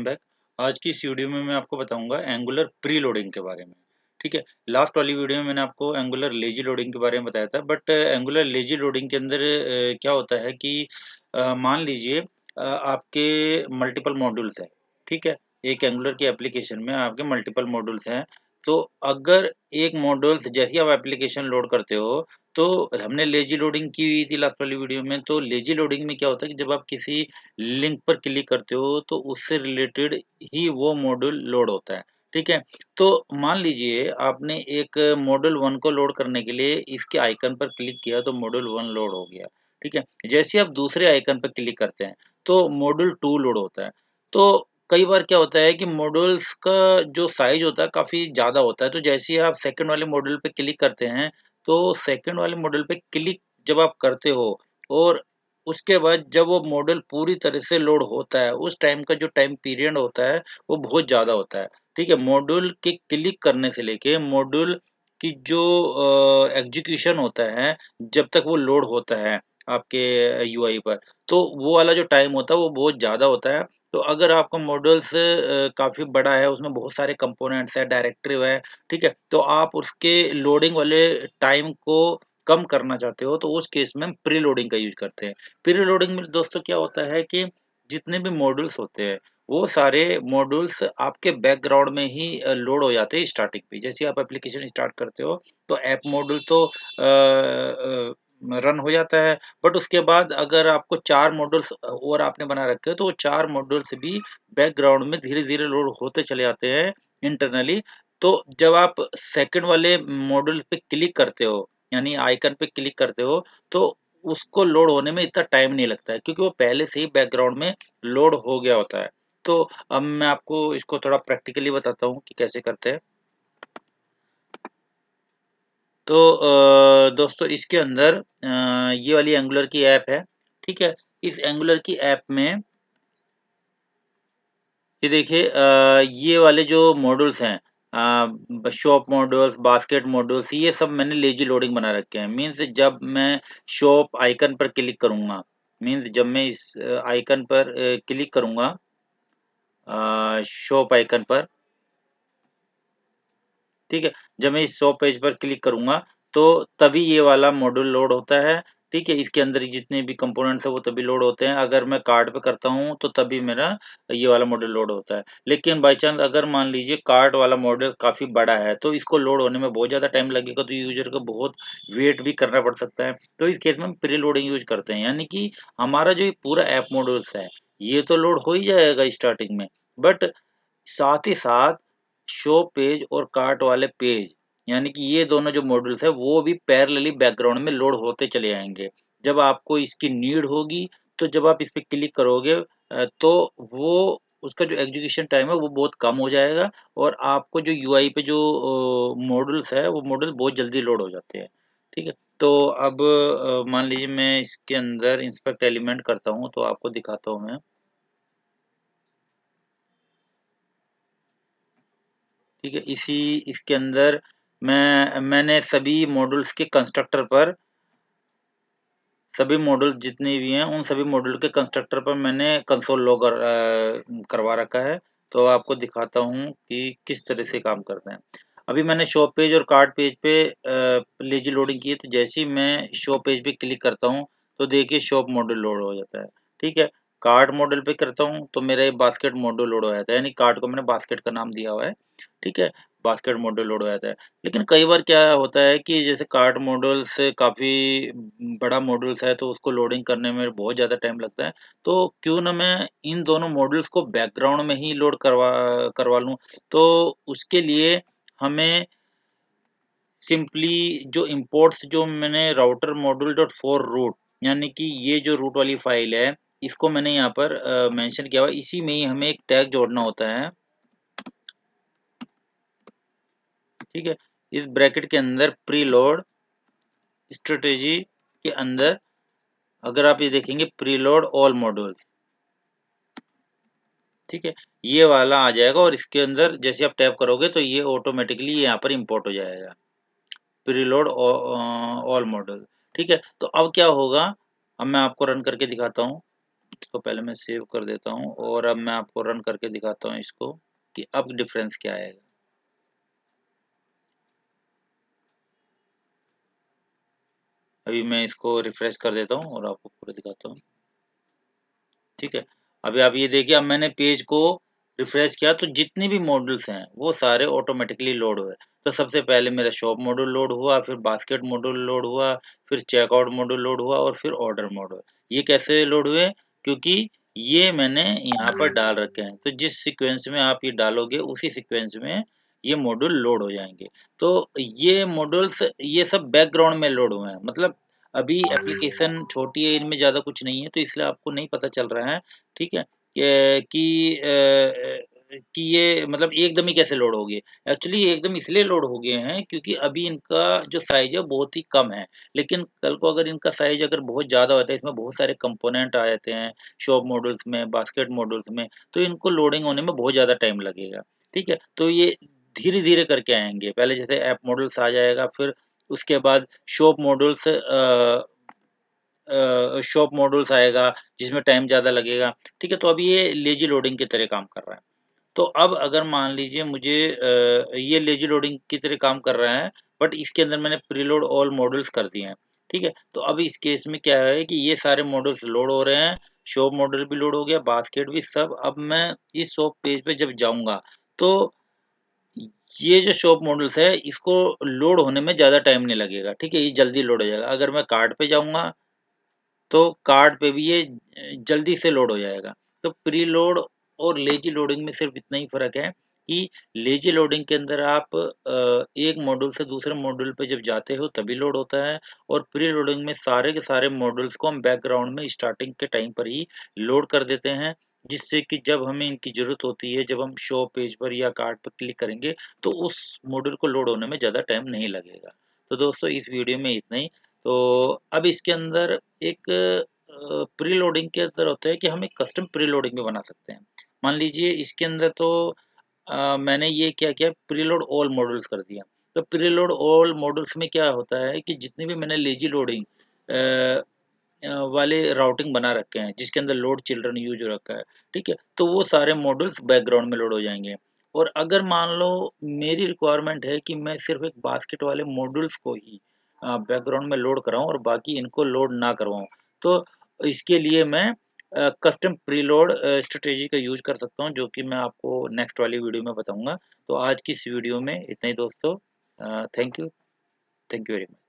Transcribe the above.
Back. आज की इस वीडियो में मैं आपको बताऊंगा एंगुलर प्री लोडिंग के बारे में। ठीक है, लास्ट वाली वीडियो में मैंने आपको एंगुलर लेजी लोडिंग के बारे में बताया था, बट एंगुलर लेजी लोडिंग के अंदर क्या होता है कि मान लीजिए आपके मल्टीपल मॉड्यूल्स हैं। ठीक है, एक एंगुलर की एप्लीकेशन में आपके मल्टीपल मॉड्यूल्स हैं। तो अगर एक मॉड्यूल्स जैसे ही आप एप्लीकेशन लोड करते हो, तो हमने लेजी लोडिंग की हुई थी लास्ट वाली वीडियो में। तो लेजी लोडिंग में क्या होता है कि जब आप किसी लिंक पर क्लिक करते हो तो उससे रिलेटेड ही वो मॉड्यूल लोड होता है। ठीक है, तो मान लीजिए आपने एक मॉड्यूल 1 को लोड करने के लिए इसके आइकन पर क्लिक किया तो मॉड्यूल 1 लोड हो गया। ठीक है, जैसे ही आप दूसरे आइकन पर क्लिक करते हैं तो मॉड्यूल 2 लोड होता है। तो कई बार क्या होता है कि मॉड्यूल्स का जो साइज होता है काफ़ी ज़्यादा होता है। तो जैसे ही आप सेकंड वाले मॉड्यूल पे क्लिक करते हैं, तो सेकंड वाले मॉड्यूल पे क्लिक जब आप करते हो और उसके बाद जब वो मॉडल पूरी तरह से लोड होता है, उस टाइम का जो टाइम पीरियड होता है, वो बहुत ज़्यादा होता है। ठीक है? मॉड्यूल के क्लिक करने से लेके मॉड्यूल की जो एग्ज़ीक्यूशन होता है, जब तक वो लोड होता है आपके यूआई पर, तो वो वाला जो टाइम होता है, वो बहुत ज़्यादा होता है। तो अगर आपका मॉड्यूल्स काफ़ी बड़ा है, उसमें बहुत सारे कंपोनेंट्स हैं, डायरेक्टिव है, ठीक है? तो आप उसके लोडिंग वाले टाइम को कम करना चाहते हो, तो उस केस में हम प्री लोडिंग का यूज़ करते हैं। प्री लोडिंग में दोस्तों क्या होता है कि जितने भी मॉड्यूल्स होते हैं, वो सारे मॉड्यूल्स आपके बैकग्राउंड में ही लोड हो जाते हैं स्टार्टिंग पे। जैसे आप एप्लीकेशन स्टार्ट करते हो, तो ऐप मॉड्यूल तो रन हो जाता है, बट उसके बाद अगर आपको 4 मॉड्यूल्स और आपने बना रखे हो, तो वो 4 मॉड्यूल्स भी बैकग्राउंड में धीरे-धीरे लोड होते चले जाते हैं इंटरनली। तो जब आप सेकंड वाले मॉड्यूल पे क्लिक करते हो, यानी आइकन पे क्लिक करते हो, तो उसको लोड होने में इतना टाइम नहीं लगता है, क्योंकि वो पहले से ही बैकग्राउंड में लोड हो गया होता है। तो अब मैं आपको इसको थोड़ा प्रैक्टिकली बताता हूँ कि कैसे करते हैं। तो दोस्तों इसके अंदर ये वाली एंगुलर की ऐप है। ठीक है, इस एंगुलर की ऐप में ये देखिए ये वाले जो मॉड्यूल्स हैं, शॉप मॉड्यूल्स, बास्केट मॉड्यूल्स, ये सब मैंने लेजी लोडिंग बना रखे हैं। मीन्स जब मैं शॉप आइकन पर क्लिक करूँगा, मीन्स जब मैं इस आइकन पर क्लिक करूँगा, शॉप आइकन पर, ठीक है? जब मैं इस शॉप पेज पर क्लिक करूँगा, तो तभी ये वाला मॉड्यूल लोड होता है। ठीक है? इसके अंदर जितने भी कंपोनेंट्स हैं, वो तभी लोड होते हैं। अगर मैं कार्ट पे करता हूँ, तो तभी मेरा ये वाला मॉड्यूल लोड होता है। लेकिन बाय चांस अगर मान लीजिए कार्ट वाला मॉड्यूल काफ़ी बड़ा है, तो इसको लोड होने में बहुत ज़्यादा टाइम लगेगा, तो यूज़र को बहुत वेट भी करना पड़ सकता है। तो इस केस में हम प्री लोडिंग यूज़ करते हैं। यानी कि हमारा जो ये पूरा ऐप मॉड्यूल्स है, ये तो लोड हो ही जाएगा स्टार्टिंग में, बट साथ ही साथ शो पेज और कार्ट वाले पेज, यानी कि ये दोनों जो मॉड्यूल्स हैं वो भी पैरेलली बैकग्राउंड में लोड होते चले आएँगे। जब आपको इसकी नीड होगी, तो जब आप इस पे क्लिक करोगे तो वो उसका जो एग्जीक्यूशन टाइम है वो बहुत कम हो जाएगा और आपको जो यूआई पे जो मॉड्यूल्स है वो मॉड्यूल बहुत जल्दी लोड हो जाते हैं। ठीक है? तो अब मान लीजिए मैं इसके अंदर इंस्पेक्ट एलिमेंट करता हूँ, तो आपको दिखाता हूँ मैं। ठीक है, इसके अंदर मैंने सभी मॉड्यूल्स के कंस्ट्रक्टर पर, सभी मॉड्यूल जितने भी हैं उन सभी मॉड्यूल के कंस्ट्रक्टर पर मैंने कंसोल लॉगर करवा रखा है। तो आपको दिखाता हूँ कि किस तरह से काम करते हैं। अभी मैंने शॉप पेज और कार्ट पेज पे लेजी लोडिंग की है, तो जैसे ही मैं शॉप पेज पे क्लिक करता हूँ, तो देखिए शॉप मॉड्यूल लोड हो जाता है। ठीक है, कार्ट मॉड्यूल पे करता हूँ तो मेरा ये बास्केट मॉड्यूल लोड हो जाता है, यानी कार्ट को मैंने बास्केट का नाम दिया हुआ है। ठीक है, बास्केट मॉड्यूल लोड हो जाता है। लेकिन कई बार क्या होता है कि जैसे कार्ट मॉड्यूल से काफ़ी बड़ा मॉड्यूल्स है, तो उसको लोडिंग करने में बहुत ज़्यादा टाइम लगता है। तो क्यों ना मैं इन दोनों मॉड्यूल्स को बैकग्राउंड में ही लोड करवा लूँ। तो उसके लिए हमें सिंपली जो इम्पोर्ट्स जो मैंने router module dot for route, यानी कि ये जो रूट वाली फ़ाइल है, इसको मैंने यहाँ पर मेंशन किया हुआ है। इसी में ही हमें एक टैग जोड़ना होता है। ठीक है? इस ब्रैकेट के अंदर प्रीलोड स्ट्रैटेजी के अंदर अगर आप ये देखेंगे प्रीलोड ऑल मॉड्यूल्स, ठीक है, ये वाला आ जाएगा और इसके अंदर जैसे आप टैप करोगे तो ये ऑटोमेटिकली यहाँ पर इंपोर्ट हो जाएगा, प्रीलोड ऑल मॉड्यूल। ठीक है, तो अब क्या होगा, अब मैं आपको रन करके दिखाता हूँ। इसको पहले मैं सेव कर देता हूँ और अब मैं आपको रन करके दिखाता हूँ इसको कि अब डिफरेंस क्या आएगा। अभी मैं इसको रिफ्रेश कर देता हूँ और आपको पूरा दिखाता हूँ। ठीक है, अभी आप ये देखिए, अब मैंने पेज को रिफ्रेश किया तो जितने भी मॉड्यूल्स हैं वो सारे ऑटोमेटिकली लोड हुए। तो सबसे पहले मेरा शॉप मॉड्यूल लोड हुआ, फिर बास्केट मॉड्यूल लोड हुआ, फिर चेकआउट मॉड्यूल लोड हुआ और फिर ऑर्डर मॉड्यूल। ये कैसे लोड हुए? क्योंकि ये मैंने यहाँ पर डाल रखे हैं, तो जिस सीक्वेंस में आप ये डालोगे उसी सीक्वेंस में ये मॉड्यूल लोड हो जाएंगे। तो ये मॉड्यूल्स ये सब बैकग्राउंड में लोड हुए हैं, मतलब अभी एप्लीकेशन छोटी है, इनमें ज़्यादा कुछ नहीं है, तो इसलिए आपको नहीं पता चल रहा है, ठीक है? कि ये मतलब एकदम ही कैसे लोड हो गए। एक्चुअली ये एकदम इसलिए लोड हो गए हैं क्योंकि अभी इनका जो साइज़ है बहुत ही कम है। लेकिन कल को अगर इनका साइज़ अगर बहुत ज़्यादा होता है, इसमें बहुत सारे कंपोनेंट आ जाते हैं, शॉप मॉड्यूल्स में, बास्केट मॉड्यूल्स में, तो इनको लोडिंग होने में बहुत ज़्यादा टाइम लगेगा, ठीक है? तो ये धीरे-धीरे करके आएँगे। पहले जैसे ऐप मॉड्यूल्स आ जाएगा, फिर उसके बाद शॉप मॉड्यूल्स आएगा जिसमें टाइम ज़्यादा लगेगा, ठीक है? तो अभी ये लेज़ी लोडिंग की तरह काम कर रहा है। तो अब अगर मान लीजिए मुझे ये लेज़ी लोडिंग की तरह काम कर रहा है, बट इसके अंदर मैंने प्रीलोड ऑल मॉड्यूल्स कर दिए हैं, ठीक है? तो अब इस केस में क्या है कि ये सारे मॉड्यूल्स लोड हो रहे हैं, शॉप मॉड्यूल भी लोड हो गया, बास्केट भी, सब। अब मैं इस शॉप पेज पे जब जाऊँगा, तो ये जो शॉप मॉड्यूल्स है, इसको लोड होने में ज़्यादा टाइम नहीं लगेगा, ठीक है? ये जल्दी लोड हो जाएगा। अगर मैं कार्ट पे जाऊँगा तो कार्ड पे भी ये जल्दी से लोड हो जाएगा। तो प्रीलोड और लेज़ी लोडिंग में सिर्फ़ इतना ही फ़र्क है कि लेज़ी लोडिंग के अंदर आप एक मॉड्यूल से दूसरे मॉड्यूल पे जब जाते हो तभी लोड होता है, और प्रीलोडिंग में सारे के सारे मॉड्यूल्स को हम बैकग्राउंड में स्टार्टिंग के टाइम पर ही लोड कर देते हैं, जिससे कि जब हमें इनकी ज़रूरत होती है, जब हम शो पेज पर या कार्ड पर क्लिक करेंगे, तो उस मॉड्यूल को लोड होने में ज़्यादा टाइम नहीं लगेगा। तो दोस्तों, इस वीडियो में इतना ही। तो अब इसके अंदर एक प्रीलोडिंग के अंदर होता है कि हम एक कस्टम प्रीलोडिंग भी बना सकते हैं। मान लीजिए इसके अंदर तो मैंने ये क्या किया, प्रीलोड ऑल मॉड्यूल्स कर दिया। तो प्रीलोड ऑल मॉड्यूल्स में क्या होता है कि जितनी भी मैंने लेज़ी लोडिंग वाले राउटिंग बना रखे हैं, जिसके अंदर लोड चिल्ड्रन यूज़ हो रखा है, ठीक है? तो वो सारे मॉड्यूल्स बैकग्राउंड में लोड हो जाएँगे। और अगर मान लो मेरी रिक्वायरमेंट है कि मैं सिर्फ़ एक बास्केट वाले मॉड्यूल्स को ही बैकग्राउंड में लोड कराऊँ और बाकी इनको लोड ना करवाऊँ, तो इसके लिए मैं कस्टम प्रीलोड स्ट्रैटेजी का यूज़ कर सकता हूँ, जो कि मैं आपको नेक्स्ट वाली वीडियो में बताऊँगा। तो आज की इस वीडियो में इतना ही दोस्तों। Thank you very much.